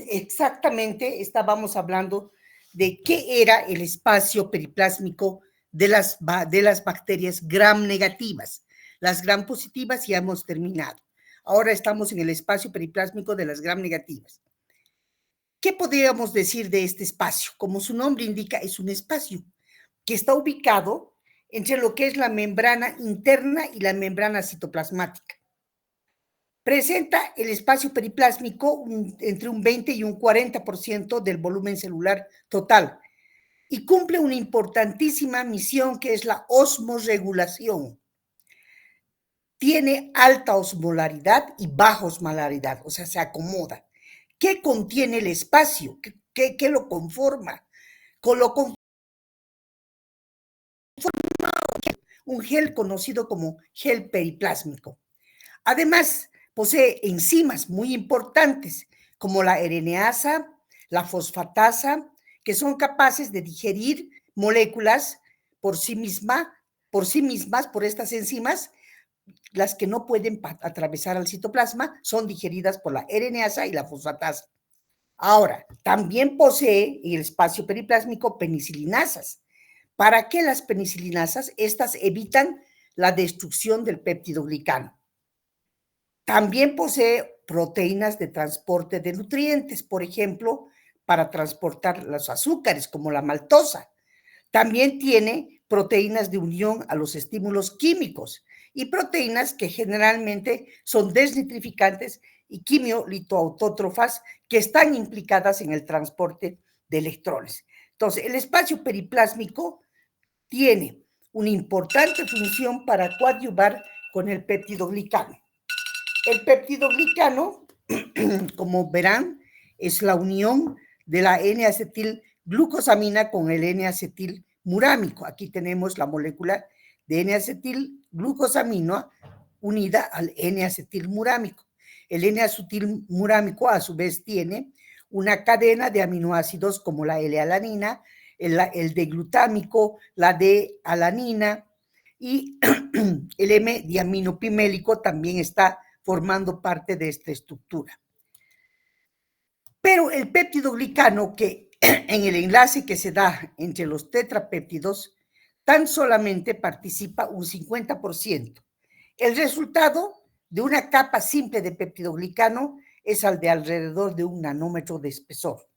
exactamente estábamos hablando de qué era el espacio periplásmico de las bacterias gram negativas. Las gram positivas ya hemos terminado. Ahora estamos en el espacio periplásmico de las gram negativas. ¿Qué podríamos decir de este espacio? Como su nombre indica, es un espacio que está ubicado entre lo que es la membrana interna y la membrana citoplasmática. Presenta el espacio periplásmico entre un 20 y un 40% del volumen celular total y cumple una importantísima misión que es la osmorregulación. Tiene alta osmolaridad y baja osmolaridad, o sea, se acomoda. ¿Qué contiene el espacio? ¿Qué lo conforma? Lo conforma un gel conocido como gel periplásmico. Además, posee enzimas muy importantes como la RNasa, la fosfatasa, que son capaces de digerir moléculas por sí mismas, por estas enzimas. Las que no pueden atravesar al citoplasma son digeridas por la RNasa y la fosfatasa. Ahora, también posee en el espacio periplásmico penicilinasas. ¿Para qué las penicilinasas? Estas evitan la destrucción del péptidoglicano. También posee proteínas de transporte de nutrientes, por ejemplo, para transportar los azúcares, como la maltosa. También tiene proteínas de unión a los estímulos químicos y proteínas que generalmente son desnitrificantes y quimiolitoautótrofas que están implicadas en el transporte de electrones. Entonces, el espacio periplásmico tiene una importante función para coadyuvar con el peptidoglicano. El peptidoglicano, como verán, es la unión de la N-acetilglucosamina con el N-acetilmurámico. Aquí tenemos la molécula de N-acetilglucosamina unida al N-acetilmurámico. El N-acetilmurámico a su vez tiene una cadena de aminoácidos como la L-alanina, el D-glutámico, la D-alanina y el M-diaminopimélico también está formando parte de esta estructura. Pero el péptidoglicano, que en el enlace que se da entre los tetrapéptidos, tan solamente participa un 50%. El resultado de una capa simple de peptidoglicano es al de alrededor de 1 nanómetro de espesor,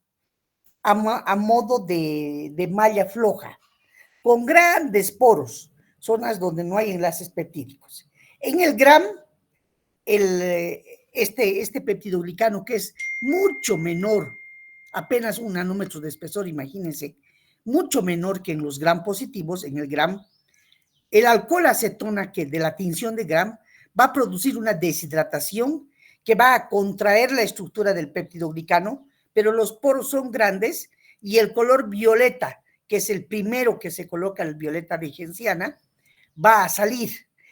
a modo de malla floja, con grandes poros, zonas donde no hay enlaces peptídicos. En el gram, este peptidoglicano, que es mucho menor, apenas 1 nanómetro de espesor, imagínense, mucho menor que en los gram positivos, en el gram, el alcohol acetona que de la tinción de gram va a producir una deshidratación que va a contraer la estructura del peptidoglicano, pero los poros son grandes y el color violeta, que es el primero que se coloca, el violeta de genciana, va a salir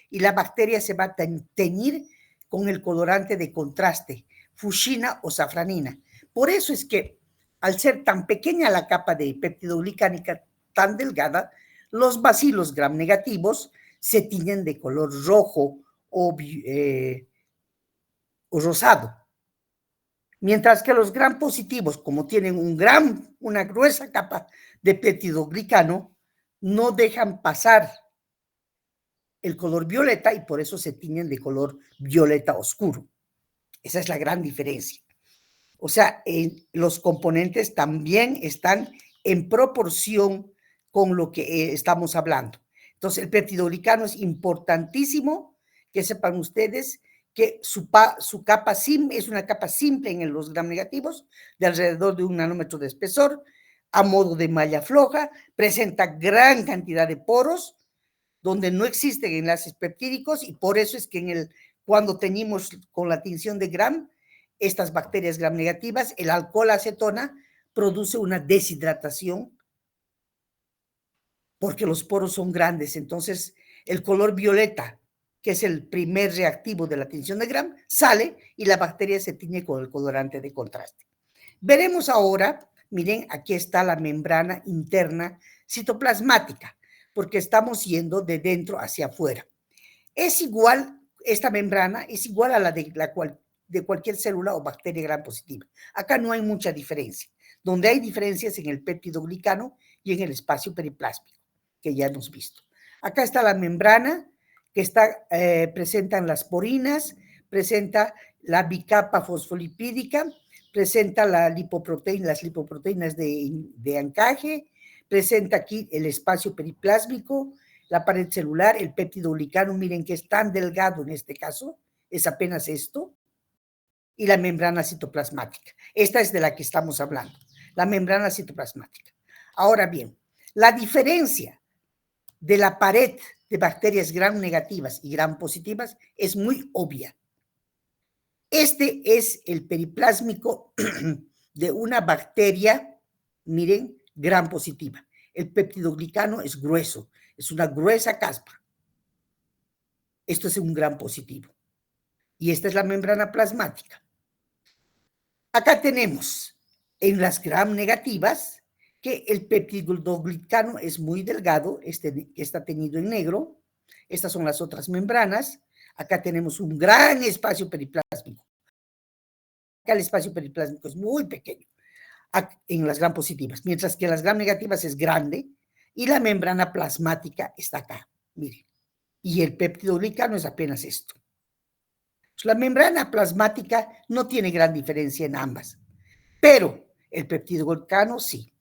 y la bacteria se va a teñir con el colorante de contraste, fuchsina o safranina. Por eso es que al ser tan pequeña la capa de peptidoglicánica, tan delgada, los bacilos gram negativos se tiñen de color rojo o rosado. Mientras que los gram positivos, como tienen una gruesa capa de peptidoglicano, no dejan pasar el color violeta y por eso se tiñen de color violeta oscuro. Esa es la gran diferencia. O sea, los componentes también están en proporción con lo que estamos hablando. Entonces, el peptidoglicano es importantísimo que sepan ustedes que su capa es una capa simple en los gram negativos, de alrededor de 1 nanómetro de espesor, a modo de malla floja, presenta gran cantidad de poros, donde no existen enlaces peptídicos, y por eso es que cuando teñimos con la tinción de gram, estas bacterias gram negativas, el alcohol acetona produce una deshidratación porque los poros son grandes. Entonces, el color violeta, que es el primer reactivo de la tinción de gram, sale y la bacteria se tiñe con el colorante de contraste. Veremos ahora, miren, aquí está la membrana interna citoplasmática, porque estamos yendo de dentro hacia afuera. Esta membrana es igual a la de de cualquier célula o bacteria gram positiva. Acá no hay mucha diferencia. Donde hay diferencias en el péptidoglicano y en el espacio periplásmico, que ya hemos visto. Acá está la membrana, que presentan las porinas, presenta la bicapa fosfolipídica, presenta las lipoproteínas de ancaje, presenta aquí el espacio periplásmico, la pared celular, el péptidoglicano, miren que es tan delgado en este caso, es apenas esto, y la membrana citoplasmática. Esta es de la que estamos hablando, la membrana citoplasmática. Ahora bien, la diferencia de la pared de bacterias gram negativas y gram positivas es muy obvia. Este es el periplásmico de una bacteria, miren, gram positiva. El peptidoglicano es grueso, es una gruesa caspa. Esto es un gram positivo. Y esta es la membrana plasmática. Acá tenemos en las gram negativas que el peptidoglicano es muy delgado, que está teñido en negro. Estas son las otras membranas. Acá tenemos un gran espacio periplásmico. Acá el espacio periplásmico es muy pequeño en las gram positivas, mientras que en las gram negativas es grande y la membrana plasmática está acá, miren. Y el peptidoglicano es apenas esto. La membrana plasmática no tiene gran diferencia en ambas, pero el peptidoglicano sí.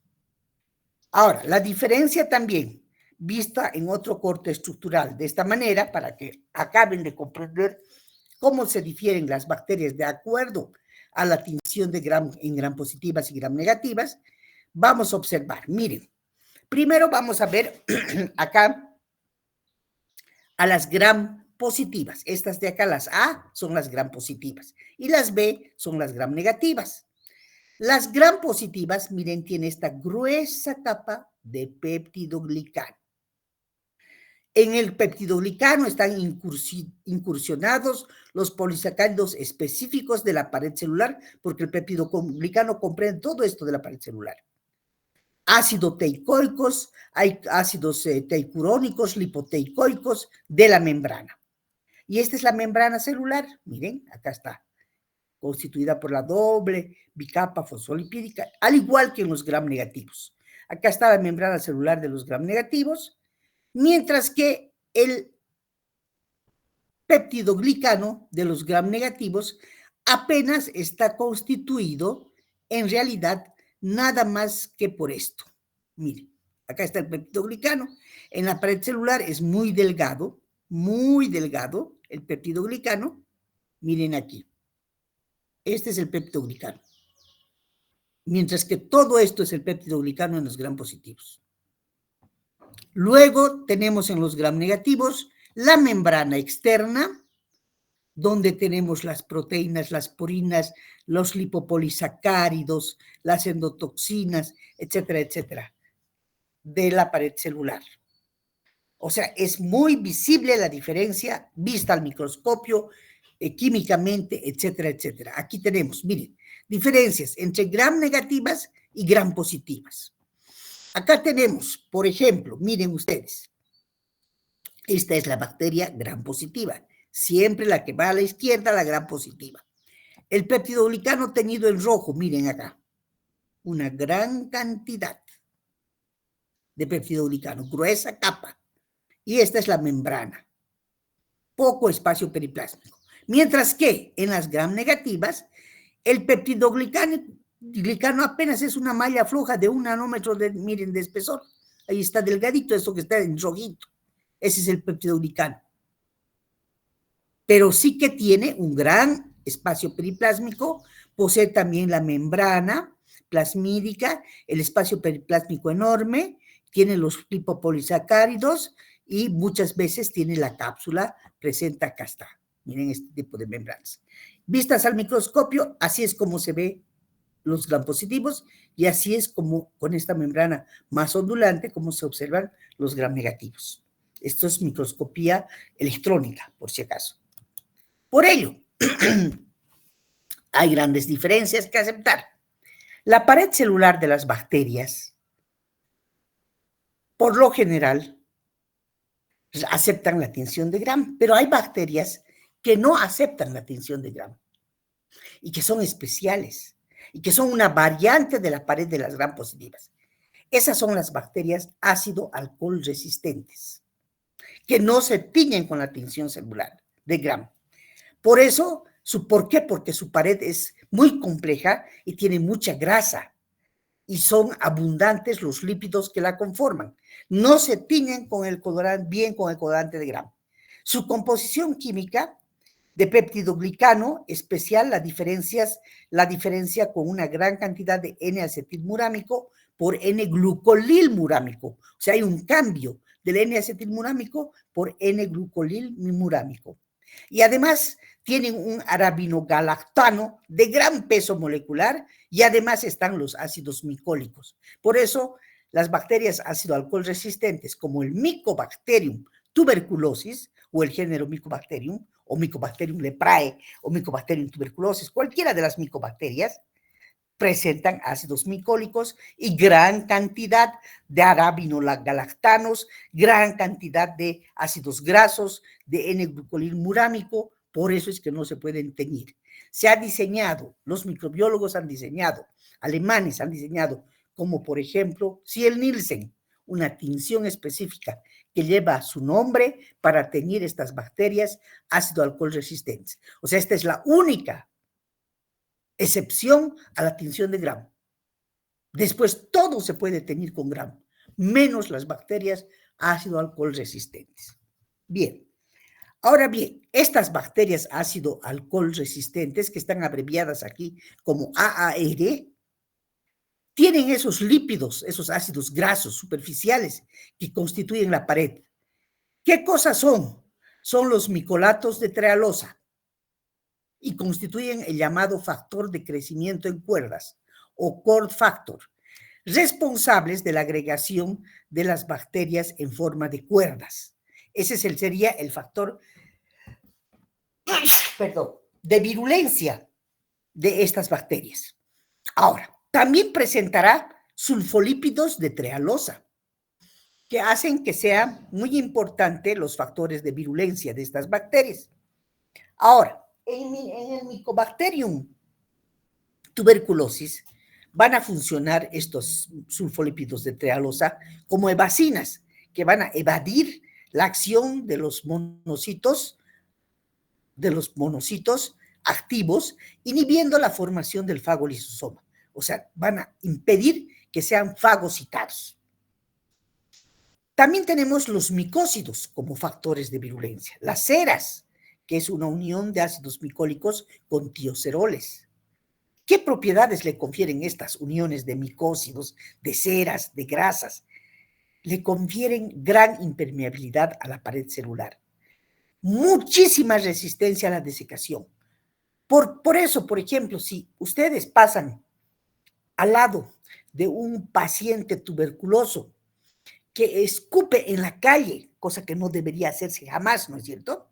Ahora, la diferencia también, vista en otro corte estructural, de esta manera, para que acaben de comprender cómo se difieren las bacterias de acuerdo a la tinción de en gram positivas y gram negativas, vamos a observar. Miren, primero vamos a ver acá a las gram positivas. Estas de acá, las A, son las gram positivas y las B son las gram negativas. Las gram positivas, miren, tiene esta gruesa capa de peptidoglicano. En el peptidoglicano están incursionados los polisacáridos específicos de la pared celular, porque el peptidoglicano comprende todo esto de la pared celular. Ácidos teicoicos, hay ácidos teicurónicos, lipoteicoicos de la membrana. Y esta es la membrana celular, miren, acá está, constituida por la doble bicapa fosfolipídica, al igual que en los gram negativos. Acá está la membrana celular de los gram negativos, mientras que el peptidoglicano de los gram negativos apenas está constituido, en realidad, nada más que por esto. Miren, acá está el peptidoglicano. En la pared celular es muy delgado el peptidoglicano. Miren aquí. Este es el peptidoglicano. Mientras que todo esto es el peptidoglicano en los gram positivos. Luego tenemos en los gram negativos la membrana externa, donde tenemos las proteínas, las porinas, los lipopolisacáridos, las endotoxinas, etcétera, etcétera, de la pared celular. O sea, es muy visible la diferencia vista al microscopio, químicamente, etcétera, etcétera. Aquí tenemos, miren, diferencias entre gram negativas y gram positivas. Acá tenemos, por ejemplo, miren ustedes, esta es la bacteria gram positiva, siempre la que va a la izquierda, la gram positiva. El peptidoglicano teñido en rojo, miren acá, una gran cantidad de peptidoglicano, gruesa capa. Y esta es la membrana, poco espacio periplásmico. Mientras que en las gram negativas, el peptidoglicano apenas es una malla floja de 1 nanómetro miren, de espesor. Ahí está delgadito, eso que está en rojito. Ese es el peptidoglicano. Pero sí que tiene un gran espacio periplásmico, posee también la membrana plasmídica, el espacio periplásmico enorme, tiene los lipopolisacáridos y muchas veces tiene la cápsula, presenta acá está. Miren este tipo de membranas. Vistas al microscopio, así es como se ve los gram positivos y así es como con esta membrana más ondulante como se observan los gram negativos. Esto es microscopía electrónica, por si acaso. Por ello, hay grandes diferencias que aceptar. La pared celular de las bacterias, por lo general, aceptan la tinción de gram, pero hay bacterias que no aceptan la tinción de gram. y que son especiales y que son una variante de la pared de las gram positivas. Esas son las bacterias ácido-alcohol resistentes, que no se tiñen con la tinción celular de gram. Por eso, ¿por qué? Porque su pared es muy compleja y tiene mucha grasa y son abundantes los lípidos que la conforman. No se tiñen con el colorante, bien con el colorante de gram. Su composición química de peptidoglicano especial la diferencia con una gran cantidad de N-acetilmurámico por N-glucolilmurámico. O sea, hay un cambio del N-acetilmurámico por N-glucolilmurámico. Y además tienen un arabinogalactano de gran peso molecular y además están los ácidos micólicos. Por eso, las bacterias ácido-alcohol resistentes, como el Mycobacterium tuberculosis o el género Mycobacterium, o Mycobacterium leprae o Mycobacterium tuberculosis, cualquiera de las micobacterias, presentan ácidos micólicos y gran cantidad de arabinogalactanos, gran cantidad de ácidos grasos, de N-glucolilmurámico, por eso es que no se pueden teñir. Se ha diseñado, los microbiólogos han diseñado, alemanes han diseñado, como por ejemplo Ciel Nielsen, una tinción específica que lleva su nombre para teñir estas bacterias ácido-alcohol resistentes. O sea, esta es la única excepción a la tinción de gram. Después todo se puede teñir con gram, menos las bacterias ácido-alcohol resistentes. Bien, ahora bien, estas bacterias ácido-alcohol resistentes, que están abreviadas aquí como AAR, tienen esos lípidos, esos ácidos grasos superficiales que constituyen la pared. ¿Qué cosas son? Son los micolatos de trealosa y constituyen el llamado factor de crecimiento en cuerdas o cord factor, responsables de la agregación de las bacterias en forma de cuerdas. Ese sería el factor, de virulencia de estas bacterias. Ahora, también presentará sulfolípidos de trealosa, que hacen que sean muy importantes los factores de virulencia de estas bacterias. Ahora, en el Mycobacterium tuberculosis van a funcionar estos sulfolípidos de trealosa como evacinas, que van a evadir la acción de los monocitos activos, inhibiendo la formación del fagolisosoma. O sea, van a impedir que sean fagocitados. También tenemos los micócidos como factores de virulencia. Las ceras, que es una unión de ácidos micólicos con tioceroles. ¿Qué propiedades le confieren estas uniones de micócidos, de ceras, de grasas? Le confieren gran impermeabilidad a la pared celular, muchísima resistencia a la desecación. Por eso, por ejemplo, si ustedes pasan al lado de un paciente tuberculoso que escupe en la calle, cosa que no debería hacerse jamás, ¿no es cierto?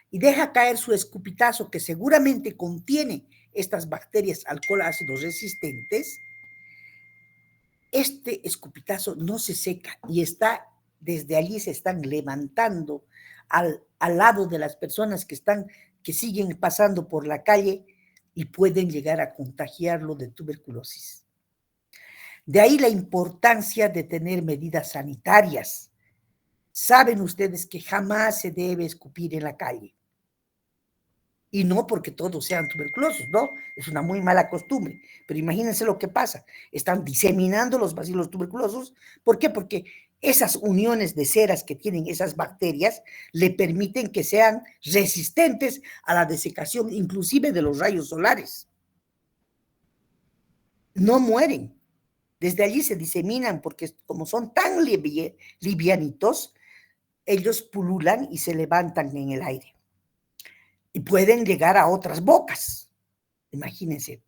Y deja caer su escupitazo que seguramente contiene estas bacterias alcohol ácidos resistentes, este escupitazo no se seca y está, desde allí se están levantando al lado de las personas que siguen pasando por la calle y pueden llegar a contagiarlo de tuberculosis. De ahí la importancia de tener medidas sanitarias. Saben ustedes que jamás se debe escupir en la calle. Y no porque todos sean tuberculosos, ¿no? Es una muy mala costumbre. Pero imagínense lo que pasa. Están diseminando los bacilos tuberculosos. ¿Por qué? Porque esas uniones de ceras que tienen esas bacterias le permiten que sean resistentes a la desecación, inclusive de los rayos solares. No mueren. Desde allí se diseminan porque como son tan livianitos, ellos pululan y se levantan en el aire. Y pueden llegar a otras bocas, imagínense.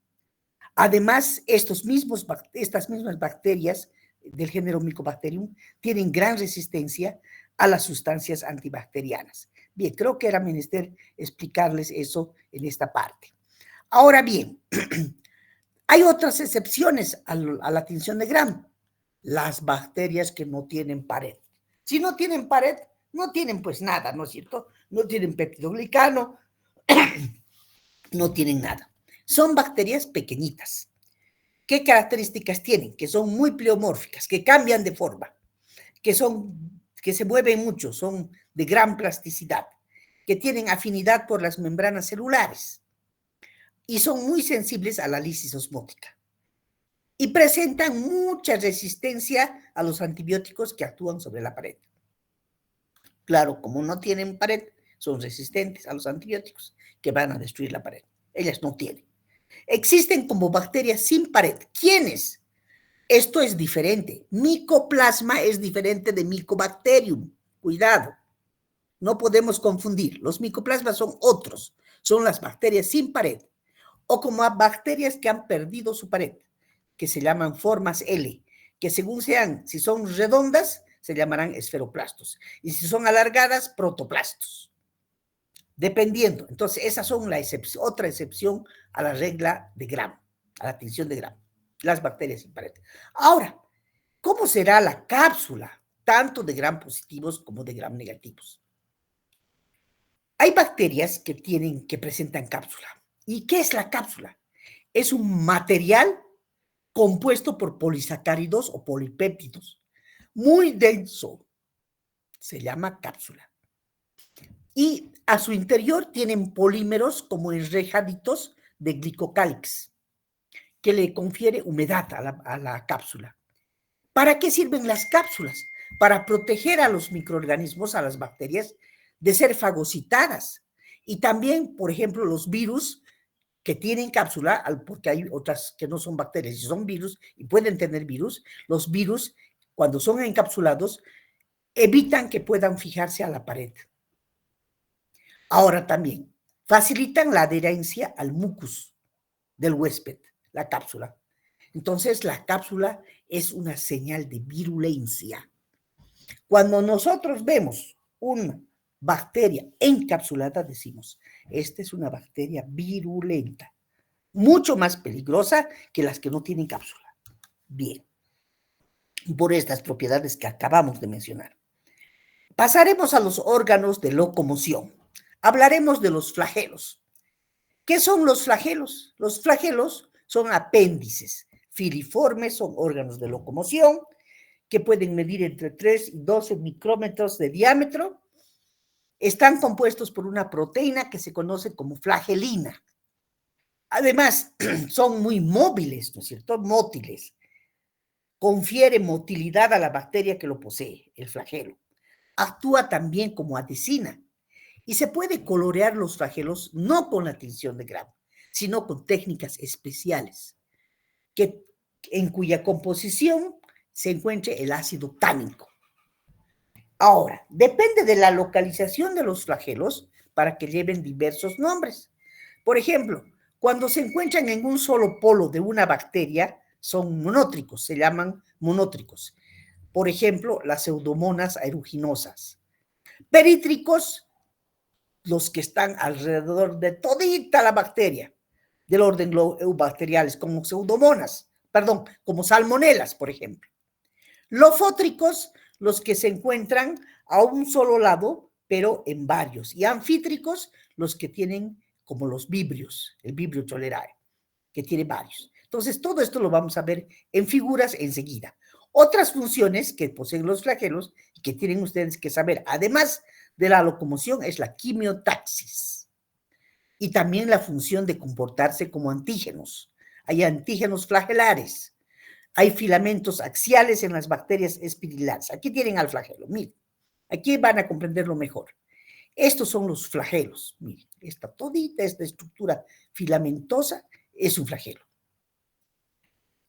Además, estas mismas bacterias del género Mycobacterium tienen gran resistencia a las sustancias antibacterianas. Bien, creo que era menester explicarles eso en esta parte. Ahora bien, hay otras excepciones a la tinción de Gram. Las bacterias que no tienen pared. Si no tienen pared, no tienen pues nada, ¿no es cierto? No tienen peptidoglicano, no tienen nada. Son bacterias pequeñitas. ¿Qué características tienen? Que son muy pleomórficas, que cambian de forma, que se mueven mucho, son de gran plasticidad, que tienen afinidad por las membranas celulares y son muy sensibles a la lisis osmótica. Y presentan mucha resistencia a los antibióticos que actúan sobre la pared. Claro, como no tienen pared, son resistentes a los antibióticos que van a destruir la pared. Ellas no tienen. Existen como bacterias sin pared. ¿Quiénes? Esto es diferente. Micoplasma es diferente de Mycobacterium. Cuidado, no podemos confundir. Los micoplasmas son otros. Son las bacterias sin pared. O como bacterias que han perdido su pared, que se llaman formas L, que según sean, si son redondas, se llamarán esferoplastos. Y si son alargadas, protoplastos. Dependiendo. Entonces, esas son la otra excepción a la regla de Gram, a la tinción de Gram. Las bacterias sin pared. Ahora, ¿cómo será la cápsula, tanto de Gram positivos como de Gram negativos? Hay bacterias que presentan cápsula. ¿Y qué es la cápsula? Es un material compuesto por polisacáridos o polipéptidos, muy denso. Se llama cápsula. Y a su interior tienen polímeros como enrejaditos de glicocálix, que le confiere humedad a la cápsula. ¿Para qué sirven las cápsulas? Para proteger a los microorganismos, a las bacterias, de ser fagocitadas. Y también, por ejemplo, los virus que tienen cápsula, porque hay otras que no son bacterias, y son virus, y pueden tener virus, los virus, cuando son encapsulados, evitan que puedan fijarse a la pared. Ahora también, facilitan la adherencia al mucus del huésped, la cápsula. Entonces, la cápsula es una señal de virulencia. Cuando nosotros vemos una bacteria encapsulada, decimos, esta es una bacteria virulenta, mucho más peligrosa que las que no tienen cápsula. Bien, por estas propiedades que acabamos de mencionar. Pasaremos a los órganos de locomoción. Hablaremos de los flagelos. ¿Qué son los flagelos? Los flagelos son apéndices filiformes, son órganos de locomoción que pueden medir entre 3 y 12 micrómetros de diámetro. Están compuestos por una proteína que se conoce como flagelina. Además, son muy móviles, ¿no es cierto? Mótiles. Confiere motilidad a la bacteria que lo posee, el flagelo. Actúa también como adhesina y se puede colorear los flagelos no con la tinción de Gram, sino con técnicas especiales, en cuya composición se encuentre el ácido tánico. Ahora, depende de la localización de los flagelos para que lleven diversos nombres. Por ejemplo, cuando se encuentran en un solo polo de una bacteria, son monótricos, se llaman monótricos. Por ejemplo, las pseudomonas aeruginosas. Perítricos, los que están alrededor de todita la bacteria, del orden eubacteriales, como pseudomonas, perdón, como salmonelas, por ejemplo. Lofótricos, los que se encuentran a un solo lado, pero en varios. Y anfítricos, los que tienen como los vibrios, el vibrio cholerae, que tiene varios. Entonces, todo esto lo vamos a ver en figuras enseguida. Otras funciones que poseen los flagelos y que tienen ustedes que saber, además de la locomoción, es la quimiotaxis y también la función de comportarse como antígenos. Hay antígenos flagelares, hay filamentos axiales en las bacterias espirillales. Aquí tienen al flagelo, miren, aquí van a comprenderlo mejor. Estos son los flagelos, miren, todita esta estructura filamentosa es un flagelo.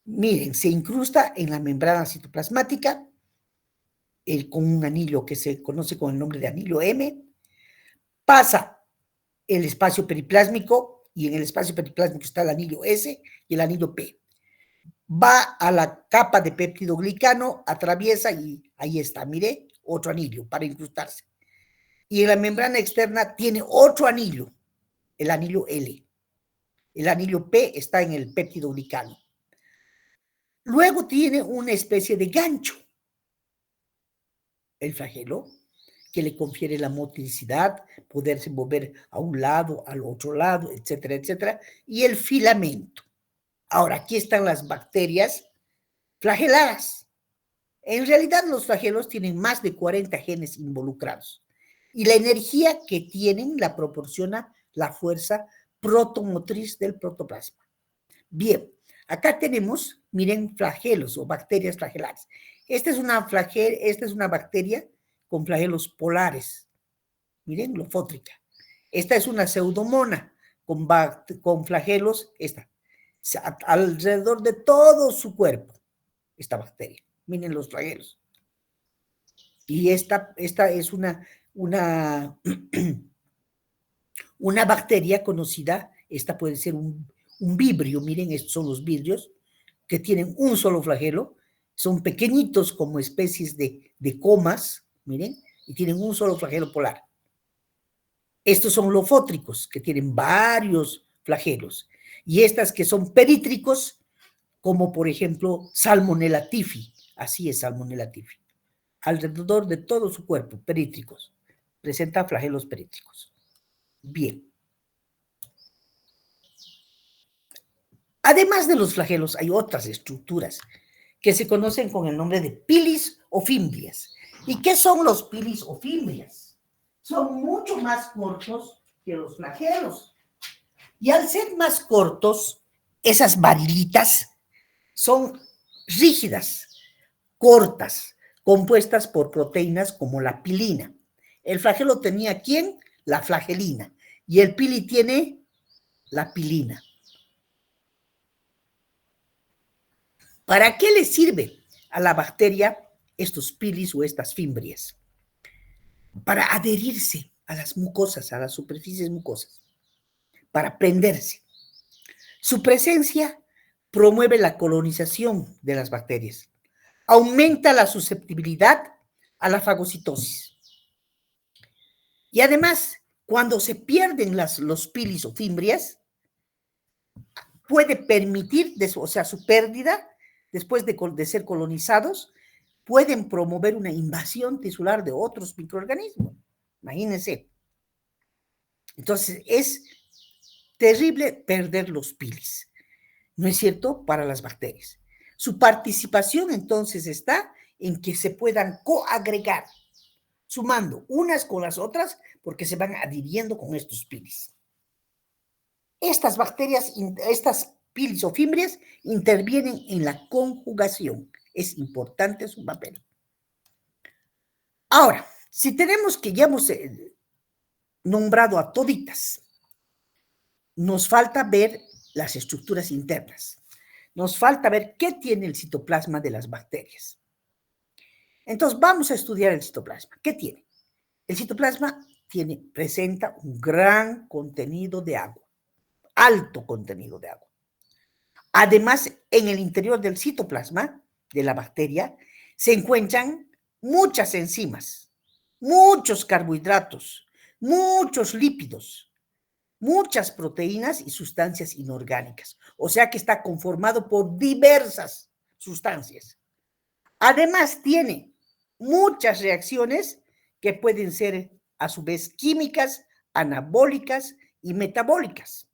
Miren, se incrusta en la membrana citoplasmática con un anillo que se conoce con el nombre de anillo M, pasa el espacio periplásmico y en el espacio periplásmico está el anillo S y el anillo P. Va a la capa de péptidoglicano, atraviesa y ahí está, mire, otro anillo para incrustarse. Y en la membrana externa tiene otro anillo, el anillo L. El anillo P está en el péptidoglicano. Luego tiene una especie de gancho, el flagelo, que le confiere la motricidad, poderse mover a un lado, al otro lado, etcétera, etcétera, y el filamento. Ahora, aquí están las bacterias flageladas. En realidad, los flagelos tienen más de 40 genes involucrados y la energía que tienen la proporciona la fuerza protomotriz del protoplasma. Bien, acá tenemos, miren, flagelos o bacterias flagelares. Esta es una bacteria con flagelos polares. Miren, lofótrica. Esta es una pseudomona con flagelos, alrededor de todo su cuerpo, esta bacteria. Miren los flagelos. Y esta es una bacteria conocida, esta puede ser un vibrio, miren, estos son los vidrios, que tienen un solo flagelo, son pequeñitos como especies de comas, miren, y tienen un solo flagelo polar. Estos son lofótricos, que tienen varios flagelos, y estas que son perítricos, como por ejemplo Salmonella typhi, así es Salmonella typhi, alrededor de todo su cuerpo, perítricos, presenta flagelos perítricos. Bien. Además de los flagelos, hay otras estructuras que se conocen con el nombre de pilis o fimbrias. ¿Y qué son los pilis o fimbrias? Son mucho más cortos que los flagelos. Y al ser más cortos, esas varillitas son rígidas, cortas, compuestas por proteínas como la pilina. El flagelo tenía, ¿quién? La flagelina. Y el pili tiene la pilina. ¿Para qué le sirve a la bacteria estos pilis o estas fimbrias? Para adherirse a las mucosas, a las superficies mucosas, para prenderse. Su presencia promueve la colonización de las bacterias, aumenta la susceptibilidad a la fagocitosis. Y además, cuando se pierden los pilis o fimbrias, puede permitir, o sea, su pérdida, después de ser colonizados, pueden promover una invasión tisular de otros microorganismos. Imagínense. Entonces, es terrible perder los pilis, ¿no es cierto?, para las bacterias. Su participación, entonces, está en que se puedan coagregar, sumando unas con las otras, porque se van adhiriendo con estos pilis. Estas bacterias, estas pilis o fimbrias, intervienen en la conjugación. Es importante su papel. Ahora, si tenemos que ya hemos nombrado a toditas, nos falta ver las estructuras internas. Nos falta ver qué tiene el citoplasma de las bacterias. Entonces, vamos a estudiar el citoplasma. ¿Qué tiene? El citoplasma presenta un gran contenido de agua, alto contenido de agua. Además, en el interior del citoplasma de la bacteria se encuentran muchas enzimas, muchos carbohidratos, muchos lípidos, muchas proteínas y sustancias inorgánicas. O sea que está conformado por diversas sustancias. Además, tiene muchas reacciones que pueden ser a su vez químicas, anabólicas y metabólicas.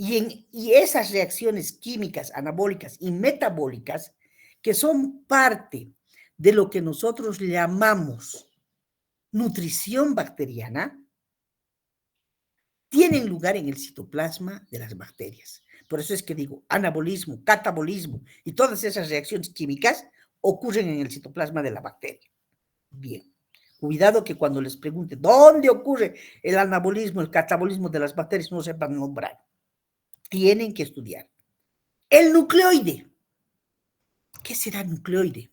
Y esas reacciones químicas, anabólicas y metabólicas, que son parte de lo que nosotros llamamos nutrición bacteriana, tienen lugar en el citoplasma de las bacterias. Por eso es que digo, anabolismo, catabolismo y todas esas reacciones químicas ocurren en el citoplasma de la bacteria. Bien, cuidado que cuando les pregunte dónde ocurre el anabolismo, el catabolismo de las bacterias, no sepan nombrar. Tienen que estudiar. El nucleoide. ¿Qué será nucleoide?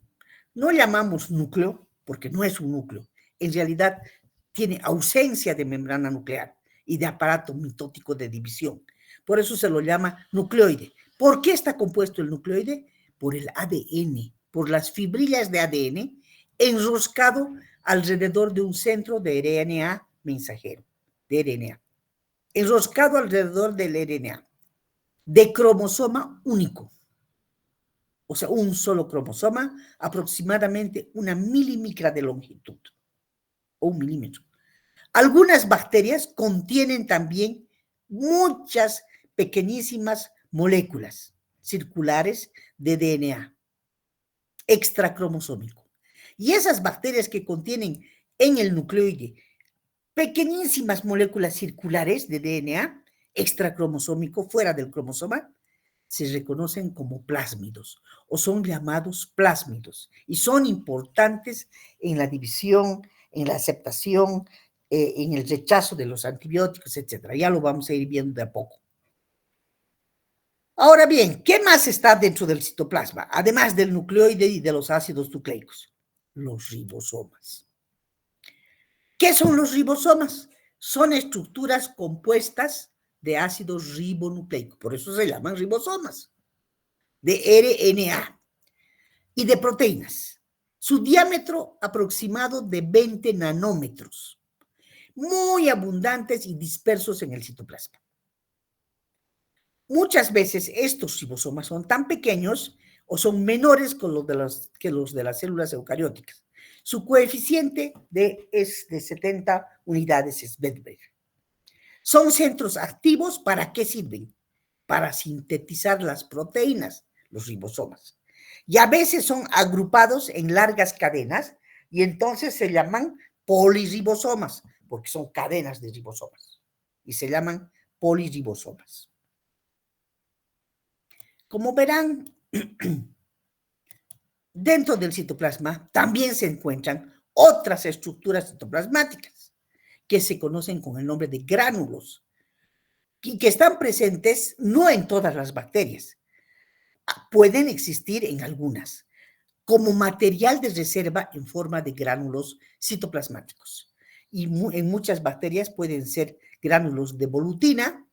No llamamos núcleo porque no es un núcleo. En realidad tiene ausencia de membrana nuclear y de aparato mitótico de división. Por eso se lo llama nucleoide. ¿Por qué está compuesto el nucleoide? Por el ADN, por las fibrillas de ADN enroscado alrededor de un centro de RNA mensajero, de RNA. Enroscado alrededor del RNA, de cromosoma único. O sea, un solo cromosoma, aproximadamente 1 milimicra de longitud. o 1 milímetro. Algunas bacterias contienen también muchas pequeñísimas moléculas circulares de DNA extracromosómico. Y esas bacterias que contienen en el nucleoide pequeñísimas moléculas circulares de DNA extracromosómico fuera del cromosoma, se reconocen como plásmidos o son llamados plásmidos y son importantes en la división, en la aceptación, en el rechazo de los antibióticos, etcétera. Ya lo vamos a ir viendo de a poco. Ahora bien, ¿qué más está dentro del citoplasma? Además del nucleoide y de los ácidos nucleicos, los ribosomas. ¿Qué son los ribosomas? Son estructuras compuestas de ácidos ribonucleicos, por eso se llaman ribosomas, de RNA y de proteínas. Su diámetro aproximado de 20 nanómetros, muy abundantes y dispersos en el citoplasma. Muchas veces estos ribosomas son tan pequeños o son menores que los de las células eucarióticas. Su coeficiente es de 70 unidades Svedberg. Son centros activos, ¿para qué sirven? Para sintetizar las proteínas, los ribosomas. Y a veces son agrupados en largas cadenas y entonces se llaman poliribosomas, porque son cadenas de ribosomas. Y se llaman poliribosomas. Como verán, dentro del citoplasma también se encuentran otras estructuras citoplasmáticas que se conocen con el nombre de gránulos y que están presentes no en todas las bacterias, pueden existir en algunas, como material de reserva en forma de gránulos citoplasmáticos. Y en muchas bacterias pueden ser gránulos de volutina,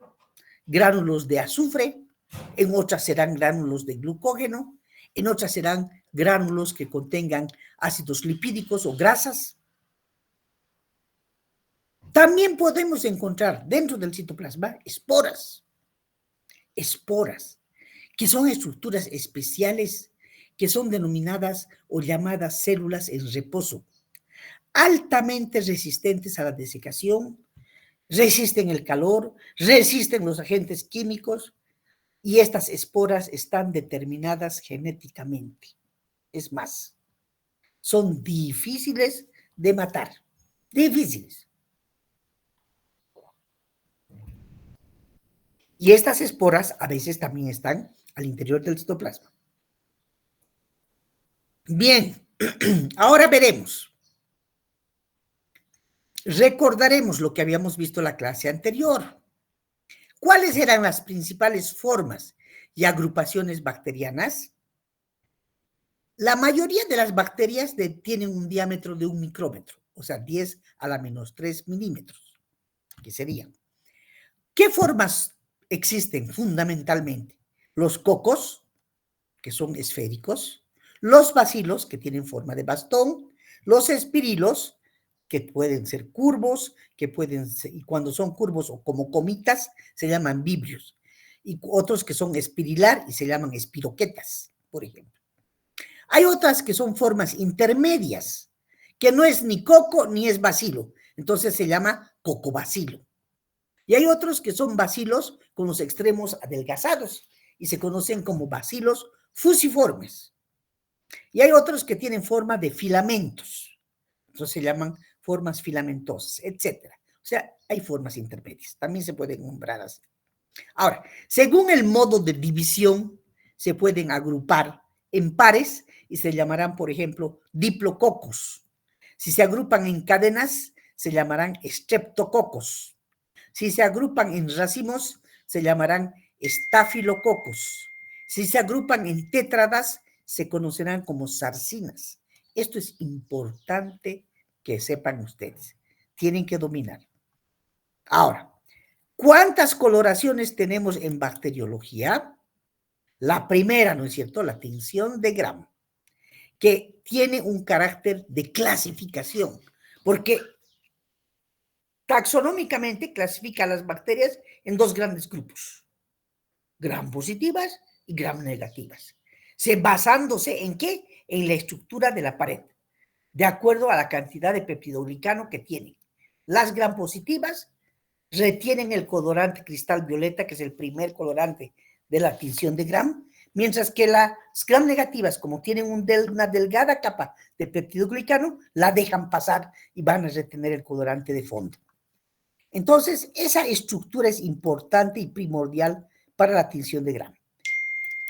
gránulos de azufre, en otras serán gránulos de glucógeno, en otras serán gránulos que contengan ácidos lipídicos o grasas. También podemos encontrar dentro del citoplasma esporas, que son estructuras especiales que son denominadas o llamadas células en reposo, altamente resistentes a la desecación, resisten el calor, resisten los agentes químicos, y estas esporas están determinadas genéticamente. Es más, son difíciles de matar, difíciles. Y estas esporas a veces también están al interior del citoplasma. Bien, ahora veremos. Recordaremos lo que habíamos visto en la clase anterior. ¿Cuáles eran las principales formas y agrupaciones bacterianas? La mayoría de las bacterias tienen un diámetro de 1 micrómetro, o sea, 10 a la menos 3 milímetros, que serían. ¿Qué formas existen fundamentalmente? Los cocos, que son esféricos, los bacilos, que tienen forma de bastón, los espirilos, que pueden ser curvos, que pueden ser, y cuando son curvos o como comitas, se llaman vibrios, y otros que son espirilar y se llaman espiroquetas, por ejemplo. Hay otras que son formas intermedias, que no es ni coco ni es bacilo, entonces se llama cocobacilo. Y hay otros que son bacilos con los extremos adelgazados y se conocen como bacilos fusiformes. Y hay otros que tienen forma de filamentos, entonces se llaman formas filamentosas, etc. O sea, hay formas intermedias, también se pueden nombrar así. Ahora, según el modo de división, se pueden agrupar en pares y se llamarán, por ejemplo, diplococos. Si se agrupan en cadenas, se llamarán streptococos. Si se agrupan en racimos, se llamarán estafilococos. Si se agrupan en tétradas, se conocerán como sarcinas. Esto es importante que sepan ustedes. Tienen que dominar. Ahora, ¿cuántas coloraciones tenemos en bacteriología? La primera, ¿no es cierto? La tinción de Gram, que tiene un carácter de clasificación, porque taxonómicamente clasifica a las bacterias en 2 grandes grupos, gram positivas y gram negativas, basándose en ¿qué? En la estructura de la pared. de acuerdo a la cantidad de peptidoglicano que tienen. Las gram positivas retienen el colorante cristal violeta, que es el primer colorante de la tinción de gram, mientras que las gram negativas, como tienen una delgada capa de peptidoglicano, la dejan pasar y van a retener el colorante de fondo. Entonces, esa estructura es importante y primordial para la tinción de gram.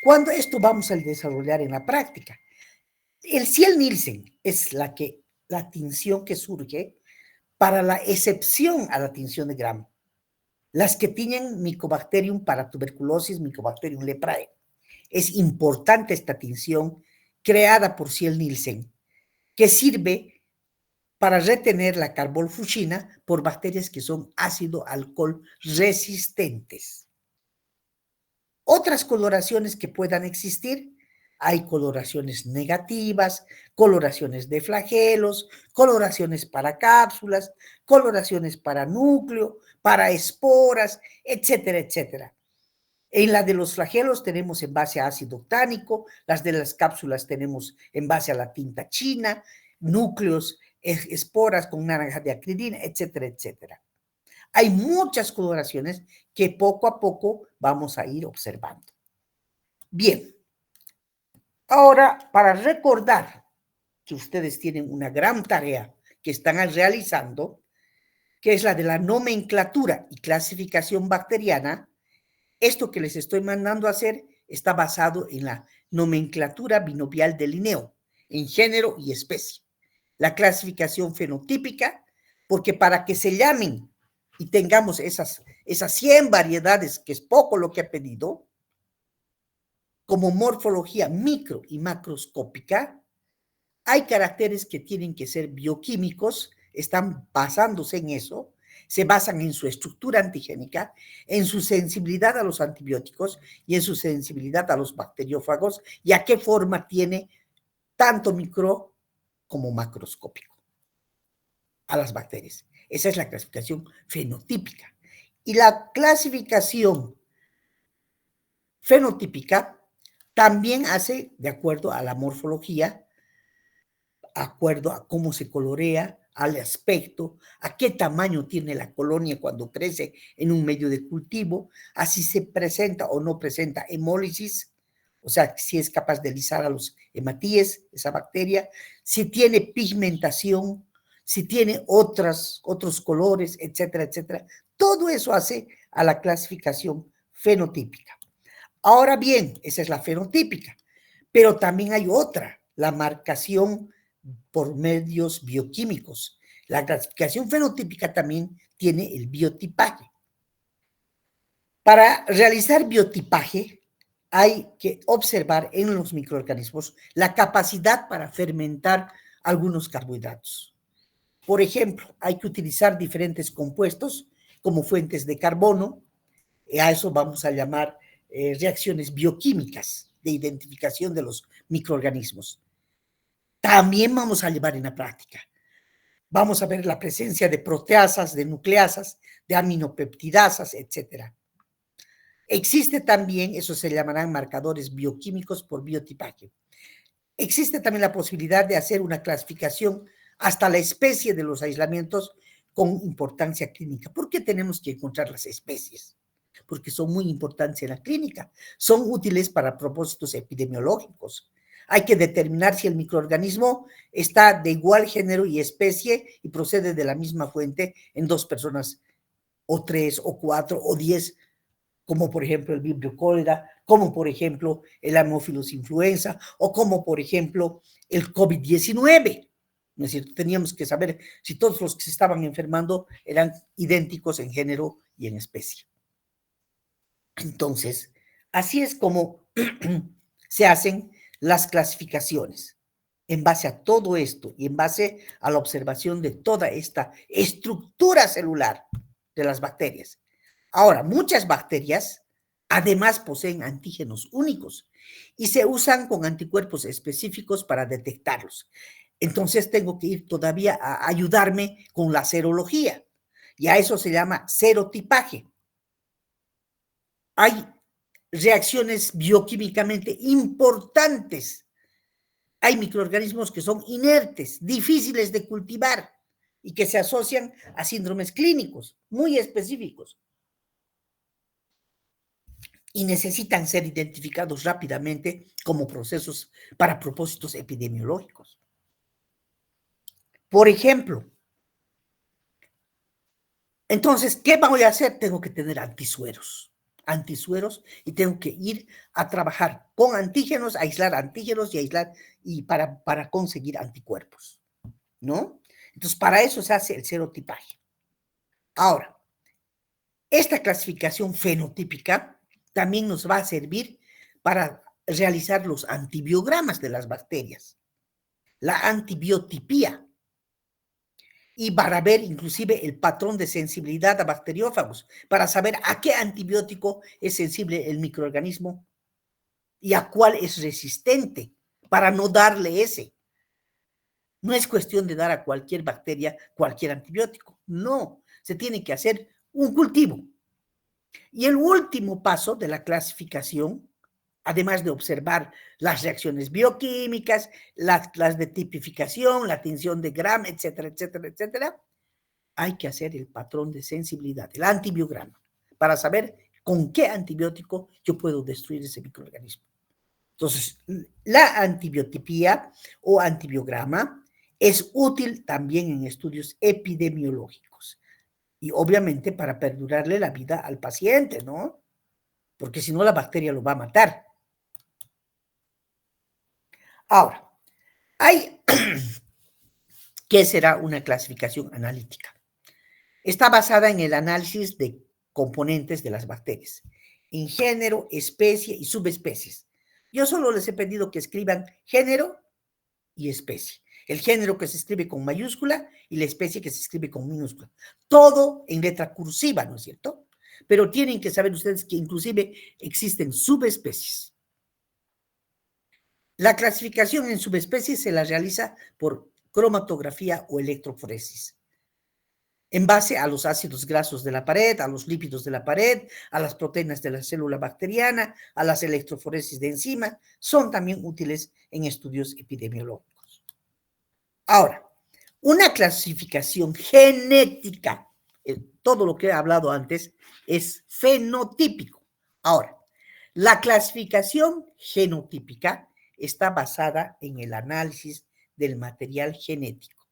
¿Cuándo esto vamos a desarrollar en la práctica? El Ciel-Nielsen es la tinción que surge para la excepción a la tinción de gram. Las que tienen Mycobacterium para tuberculosis, Mycobacterium leprae. Es importante esta tinción creada por Ciel-Nielsen, que sirve para retener la carbolfuchina por bacterias que son ácido alcohol resistentes. Otras coloraciones que puedan existir, hay coloraciones negativas, coloraciones de flagelos, coloraciones para cápsulas, coloraciones para núcleo, para esporas, etcétera, etcétera. En la de los flagelos tenemos en base a ácido octánico, las de las cápsulas tenemos en base a la tinta china, núcleos, esporas con naranja de acridina, etcétera, etcétera. Hay muchas coloraciones que poco a poco vamos a ir observando. Bien, ahora para recordar que ustedes tienen una gran tarea que están realizando, que es la de la nomenclatura y clasificación bacteriana. Esto que les estoy mandando a hacer está basado en la nomenclatura binomial de Linneo, en género y especie. La clasificación fenotípica, porque para que se llamen y tengamos esas 100 variedades, que es poco lo que ha pedido, como morfología micro y macroscópica, hay caracteres que tienen que ser bioquímicos, están basándose en eso, se basan en su estructura antigénica, en su sensibilidad a los antibióticos y en su sensibilidad a los bacteriófagos y a qué forma tiene tanto micro como macroscópico a las bacterias. Esa es la clasificación fenotípica. Y la clasificación fenotípica también hace de acuerdo a la morfología, de acuerdo a cómo se colorea, al aspecto, a qué tamaño tiene la colonia cuando crece en un medio de cultivo, a si se presenta o no presenta hemólisis, o sea, si es capaz de lisar a los hematíes, esa bacteria, si tiene pigmentación, si tiene otros colores, etcétera, etcétera. Todo eso hace a la clasificación fenotípica. Ahora bien, esa es la fenotípica, pero también hay otra, la marcación por medios bioquímicos. La clasificación fenotípica también tiene el biotipaje. Para realizar biotipaje hay que observar en los microorganismos la capacidad para fermentar algunos carbohidratos. Por ejemplo, hay que utilizar diferentes compuestos como fuentes de carbono, y a eso vamos a llamar reacciones bioquímicas de identificación de los microorganismos. También vamos a llevar en la práctica. Vamos a ver la presencia de proteasas, de nucleasas, de aminopeptidasas, etcétera. Existe también, eso se llamarán marcadores bioquímicos por biotipaje. Existe también la posibilidad de hacer una clasificación hasta la especie de los aislamientos con importancia clínica. ¿Por qué tenemos que encontrar las especies? Porque son muy importantes en la clínica. Son útiles para propósitos epidemiológicos. Hay que determinar si el microorganismo está de igual género y especie y procede de la misma fuente en 2 personas, o 3, o 4, o 10, como por ejemplo el Vibrio cólera, como por ejemplo el Haemophilus influenza, o como por ejemplo el COVID-19. ¿No es cierto? Teníamos que saber si todos los que se estaban enfermando eran idénticos en género y en especie. Entonces, así es como se hacen las clasificaciones. En base a todo esto y en base a la observación de toda esta estructura celular de las bacterias. Ahora, muchas bacterias además poseen antígenos únicos y se usan con anticuerpos específicos para detectarlos. Entonces tengo que ir todavía a ayudarme con la serología y a eso se llama serotipaje. Hay reacciones bioquímicamente importantes Hay microorganismos que son inertes, difíciles de cultivar y que se asocian a síndromes clínicos muy específicos y necesitan ser identificados rápidamente como procesos para propósitos epidemiológicos. Por ejemplo, entonces, ¿qué voy a hacer? Tengo que tener antisueros, y tengo que ir a trabajar con antígenos, aislar antígenos y para conseguir anticuerpos, ¿no? Entonces, para eso se hace el serotipaje. Ahora, esta clasificación fenotípica también nos va a servir para realizar los antibiogramas de las bacterias, la antibiotipía, y para ver inclusive el patrón de sensibilidad a bacteriófagos, para saber a qué antibiótico es sensible el microorganismo y a cuál es resistente, para no darle ese. No es cuestión de dar a cualquier bacteria cualquier antibiótico, no, se tiene que hacer un cultivo. Y el último paso de la clasificación, además de observar las reacciones bioquímicas, las de tipificación, la tinción de Gram, etcétera, etcétera, etcétera, hay que hacer el patrón de sensibilidad, el antibiograma, para saber con qué antibiótico yo puedo destruir ese microorganismo. Entonces, la antibiotipía o antibiograma es útil también en estudios epidemiológicos y obviamente para perdurarle la vida al paciente, ¿no? Porque si no la bacteria lo va a matar. Ahora, ¿qué será una clasificación analítica? Está basada en el análisis de componentes de las bacterias, en género, especie y subespecies. Yo solo les he pedido que escriban género y especie. El género que se escribe con mayúscula y la especie que se escribe con minúscula. Todo en letra cursiva, ¿no es cierto? Pero tienen que saber ustedes que inclusive existen subespecies. La clasificación en subespecies se la realiza por cromatografía o electroforesis, en base a los ácidos grasos de la pared, a los lípidos de la pared, a las proteínas de la célula bacteriana, a las electroforesis de enzima, son también útiles en estudios epidemiológicos. Ahora, una clasificación genética, todo lo que he hablado antes, es fenotípico. Ahora, la clasificación genotípica está basada en el análisis del material genético.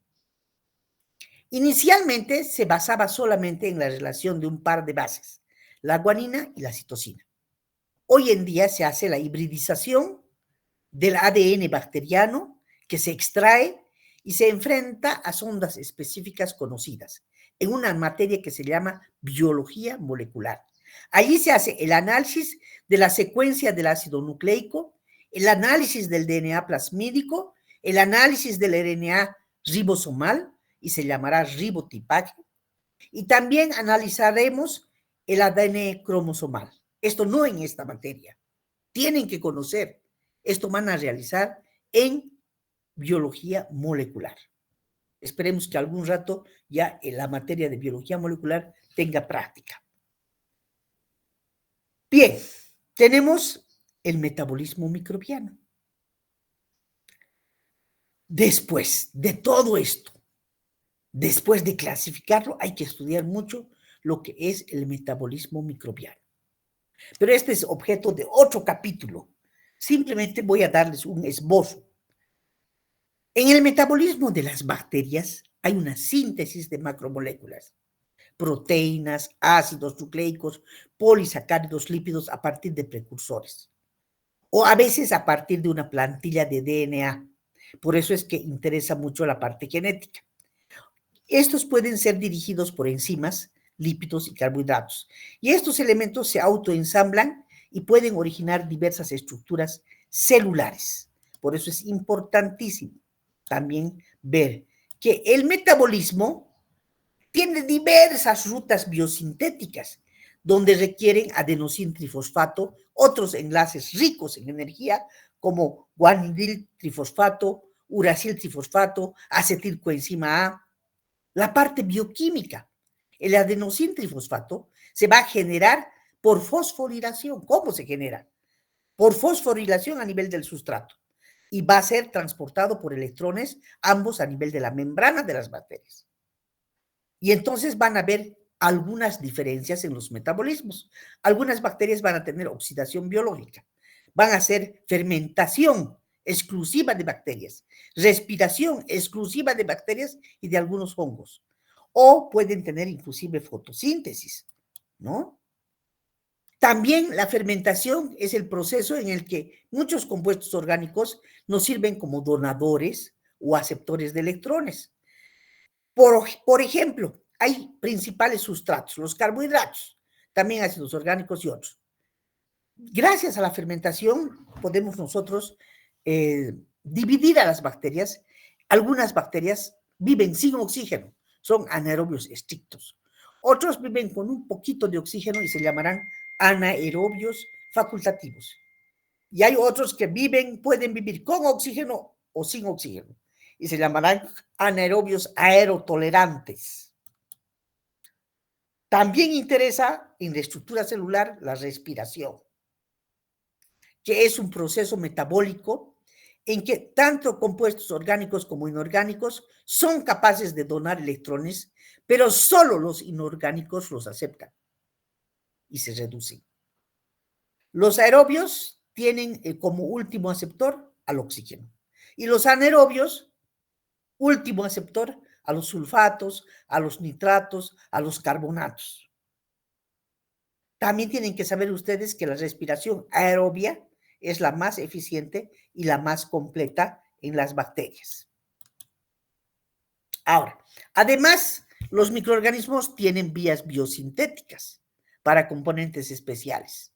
Inicialmente se basaba solamente en la relación de un par de bases, la guanina y la citosina. Hoy en día se hace la hibridización del ADN bacteriano que se extrae y se enfrenta a sondas específicas conocidas en una materia que se llama biología molecular. Allí se hace el análisis de la secuencia del ácido nucleico, el análisis del DNA plasmídico, el análisis del RNA ribosomal, y se llamará ribotipaje, y también analizaremos el ADN cromosomal. Esto no en esta materia. Tienen que conocer. Esto van a realizar en biología molecular. Esperemos que algún rato ya en la materia de biología molecular tenga práctica. Bien, tenemos el metabolismo microbiano. Después de todo esto, después de clasificarlo, hay que estudiar mucho lo que es el metabolismo microbiano. Pero este es objeto de otro capítulo. Simplemente voy a darles un esbozo. En el metabolismo de las bacterias hay una síntesis de macromoléculas, proteínas, ácidos nucleicos, polisacáridos, lípidos a partir de precursores, o a veces a partir de una plantilla de DNA. Por eso es que interesa mucho la parte genética. Estos pueden ser dirigidos por enzimas, lípidos y carbohidratos. Y estos elementos se autoensamblan y pueden originar diversas estructuras celulares. Por eso es importantísimo también ver que el metabolismo tiene diversas rutas biosintéticas donde requieren adenosín trifosfato, otros enlaces ricos en energía como guanidil trifosfato, uracil trifosfato, acetilcoenzima A. La parte bioquímica, el adenosín trifosfato se va a generar por fosforilación. ¿Cómo se genera? Por fosforilación a nivel del sustrato. y va a ser transportado por electrones, ambos a nivel de la membrana de las bacterias. Y entonces van a haber algunas diferencias en los metabolismos. Algunas bacterias van a tener oxidación biológica, van a hacer fermentación exclusiva de bacterias, respiración exclusiva de bacterias y de algunos hongos, o pueden tener inclusive fotosíntesis, ¿no? También la fermentación es el proceso en el que muchos compuestos orgánicos nos sirven como donadores o aceptores de electrones. Por ejemplo, hay principales sustratos, los carbohidratos, también ácidos orgánicos y otros. Gracias a la fermentación podemos nosotros dividir a las bacterias. Algunas bacterias viven sin oxígeno, son anaerobios estrictos. Otros viven con un poquito de oxígeno y se llamarán anaerobios facultativos. Y hay otros que pueden vivir con oxígeno o sin oxígeno y se llamarán anaerobios aerotolerantes. También interesa en la estructura celular la respiración, que es un proceso metabólico en que tanto compuestos orgánicos como inorgánicos son capaces de donar electrones, pero solo los inorgánicos los aceptan y se reducen. Los aerobios tienen como último aceptor al oxígeno y los anaerobios, último aceptor a los sulfatos, a los nitratos, a los carbonatos. También tienen que saber ustedes que la respiración aerobia es la más eficiente y la más completa en las bacterias. Ahora, además, los microorganismos tienen vías biosintéticas para componentes especiales.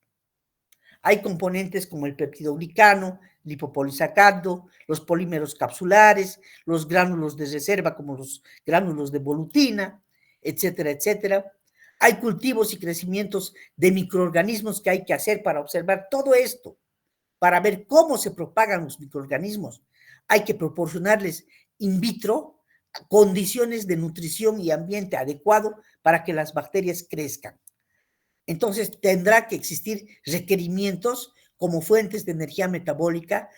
Hay componentes como el peptidoglicano, lipopolisacárido, los polímeros capsulares, los gránulos de reserva como los gránulos de volutina, etcétera, etcétera. Hay cultivos y crecimientos de microorganismos que hay que hacer para observar todo esto, para ver cómo se propagan los microorganismos. Hay que proporcionarles in vitro condiciones de nutrición y ambiente adecuado para que las bacterias crezcan. Entonces tendrá que existir requerimientos como fuentes de energía metabólica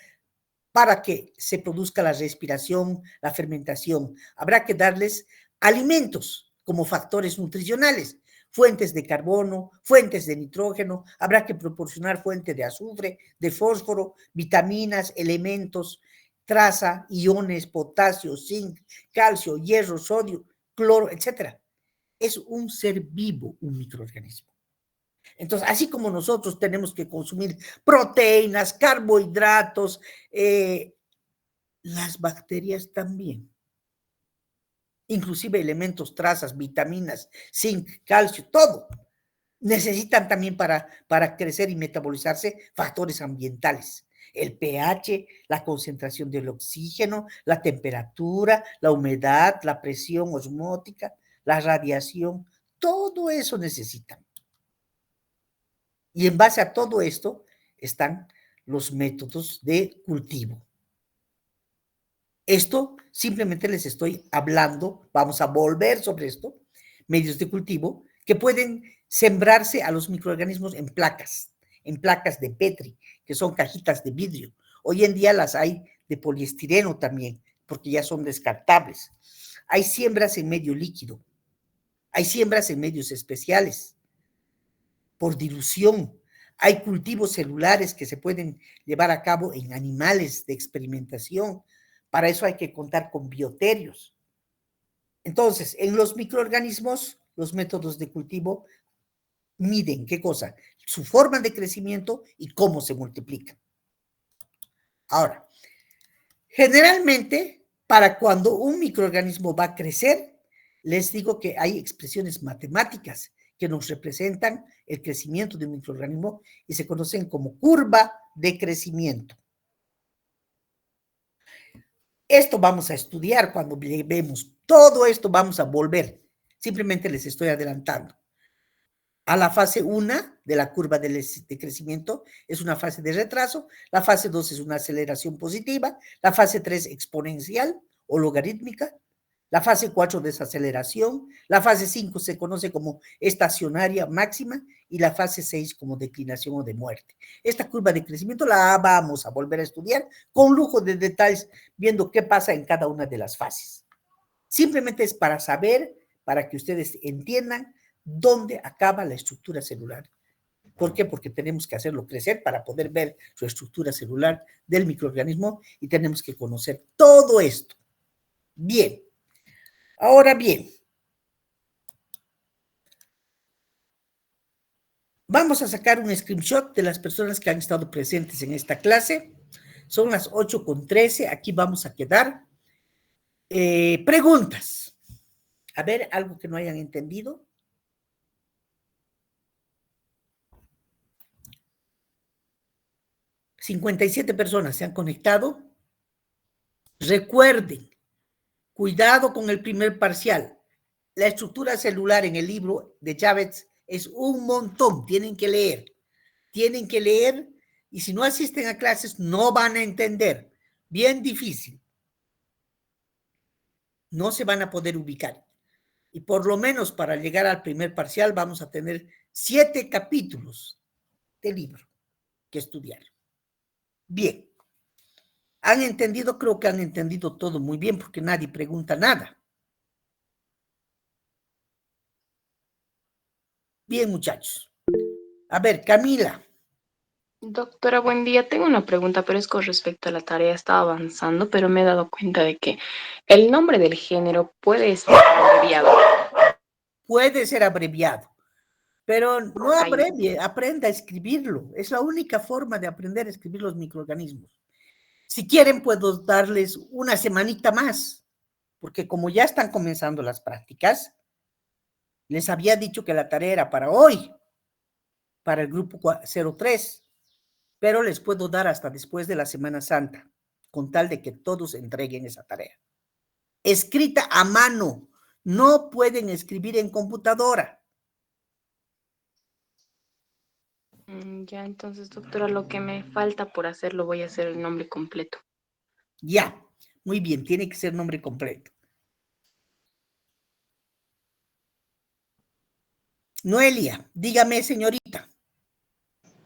para que se produzca la respiración, la fermentación. Habrá que darles alimentos como factores nutricionales, fuentes de carbono, fuentes de nitrógeno, habrá que proporcionar fuente de azufre, de fósforo, vitaminas, elementos, traza, iones, potasio, zinc, calcio, hierro, sodio, cloro, etc. Es un ser vivo, un microorganismo. Entonces, así como nosotros tenemos que consumir proteínas, carbohidratos, las bacterias también. Inclusive elementos, trazas, vitaminas, zinc, calcio, todo. Necesitan también para crecer y metabolizarse factores ambientales. El pH, la concentración del oxígeno, la temperatura, la humedad, la presión osmótica, la radiación, todo eso necesitan. Y en base a todo esto están los métodos de cultivo. Esto simplemente les estoy hablando, vamos a volver sobre esto, medios de cultivo que pueden sembrarse a los microorganismos en placas de Petri, que son cajitas de vidrio. Hoy en día las hay de poliestireno también, porque ya son descartables. Hay siembras en medio líquido, hay siembras en medios especiales, por dilución. Hay cultivos celulares que se pueden llevar a cabo en animales de experimentación. Para eso hay que contar con bioterios. Entonces, en los microorganismos, los métodos de cultivo miden, ¿qué cosa? Su forma de crecimiento y cómo se multiplican. Ahora, generalmente, para cuando un microorganismo va a crecer, les digo que hay expresiones matemáticas que nos representan el crecimiento de un microorganismo y se conocen como curva de crecimiento. Esto vamos a estudiar cuando vemos todo esto, vamos a volver. Simplemente les estoy adelantando. A la fase 1 de la curva de crecimiento es una fase de retraso, la fase 2 es una aceleración positiva, la fase 3 exponencial o logarítmica, La fase 4, desaceleración. La fase 5 se conoce como estacionaria máxima y la fase 6 como declinación o de muerte. Esta curva de crecimiento la vamos a volver a estudiar con lujo de detalles, viendo qué pasa en cada una de las fases. Simplemente es para saber, para que ustedes entiendan dónde acaba la estructura celular. ¿Por qué? Porque tenemos que hacerlo crecer para poder ver su estructura celular del microorganismo y tenemos que conocer todo esto. Bien. Ahora bien, vamos a sacar un screenshot de las personas que han estado presentes en esta clase. Son las 8:13. Aquí vamos a quedar. Preguntas. A ver, algo que no hayan entendido. 57 personas se han conectado. Recuerden, cuidado con el primer parcial. La estructura celular en el libro de Chávez es un montón. Tienen que leer y si no asisten a clases no van a entender. Bien difícil. No se van a poder ubicar. Y por lo menos para llegar al primer parcial vamos a tener 7 capítulos de libro que estudiar. Bien. ¿Han entendido? Creo que han entendido todo muy bien porque nadie pregunta nada. Bien, muchachos. A ver, Camila. Doctora, buen día. Tengo una pregunta, pero es con respecto a la tarea. Estaba avanzando, pero me he dado cuenta de que el nombre del género puede estar abreviado. Puede ser abreviado, pero no Ahí. abrevie, aprenda a escribirlo. Es la única forma de aprender a escribir los microorganismos. Si quieren, puedo darles una semanita más, porque como ya están comenzando las prácticas, les había dicho que la tarea era para hoy, para el grupo 03, pero les puedo dar hasta después de la Semana Santa, con tal de que todos entreguen esa tarea. Escrita a mano, no pueden escribir en computadora. Ya, entonces, doctora, lo que me falta por hacerlo, voy a hacer el nombre completo. Ya, muy bien, tiene que ser nombre completo. Noelia, dígame, señorita.